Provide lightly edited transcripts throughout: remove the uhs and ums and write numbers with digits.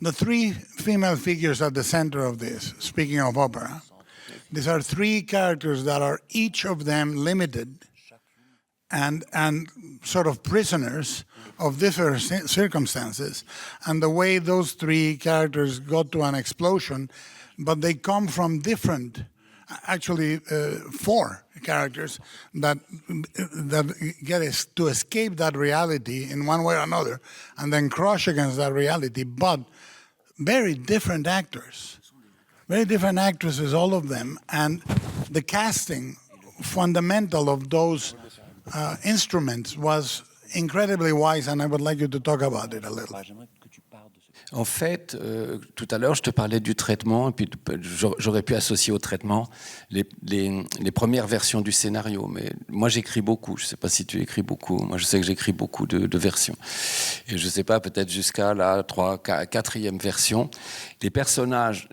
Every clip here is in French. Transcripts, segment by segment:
The three female figures at the center of this, speaking of opera, these are three characters that are each of them limited and sort of prisoners of different circumstances. And the way those three characters got to an explosion, but they come from different, actually four characters that get us to escape that reality in one way or another, and then crush against that reality, but very different actors. Very different actresses, all of them, and the casting fundamental of those instruments was incredibly wise, and I would like you to talk about it a little. En fait, tout à l'heure, je te parlais du traitement, et puis j'aurais pu associer au traitement les premières versions du scénario. Mais moi, j'écris beaucoup. Je ne sais pas si tu écris beaucoup. Moi, je sais que j'écris beaucoup de versions. Et je ne sais pas, peut-être jusqu'à la 4e version. Les personnages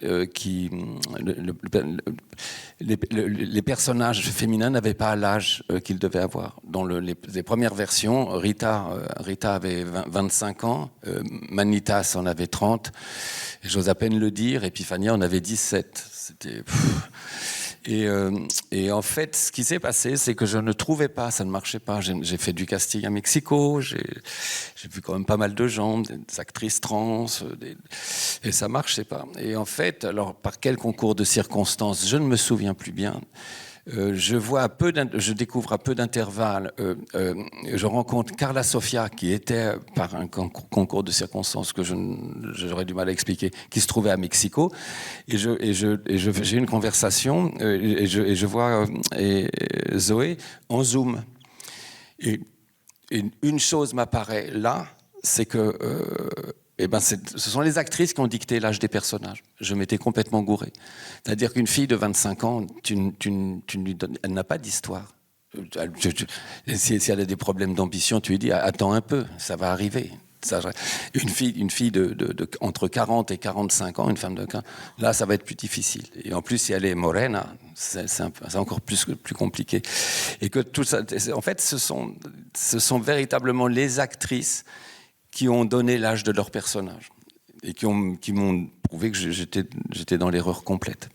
les personnages féminins n'avaient pas l'âge qu'ils devaient avoir. Dans les premières versions, Rita avait 25 ans, Manitas en avait 30, et j'ose à peine le dire, Epiphania en avait 17. C'était... Et en fait, ce qui s'est passé, c'est que je ne trouvais pas, ça ne marchait pas. J'ai fait du casting à Mexico, j'ai vu quand même pas mal de gens, des actrices trans, et ça ne marchait pas. Et en fait, alors par quel concours de circonstances, je ne me souviens plus bien. Je découvre à peu d'intervalles, je rencontre Carla Sofia, qui était, par un concours de circonstances que j'aurais du mal à expliquer, qui se trouvait à Mexico, et j'ai une conversation, et je vois Zoé en Zoom. Et une chose m'apparaît là, c'est que ce sont les actrices qui ont dicté l'âge des personnages. Je m'étais complètement gouré. C'est-à-dire qu'une fille de 25 ans, tu lui donnes, elle n'a pas d'histoire. Si elle a des problèmes d'ambition, tu lui dis attends un peu, ça va arriver. Une fille de entre 40 et 45 ans, une femme de 15, là ça va être plus difficile. Et en plus si elle est morena, c'est encore plus compliqué. Et que tout ça, en fait, ce sont véritablement les actrices qui ont donné l'âge de leur personnage et qui m'ont prouvé que j'étais dans l'erreur complète.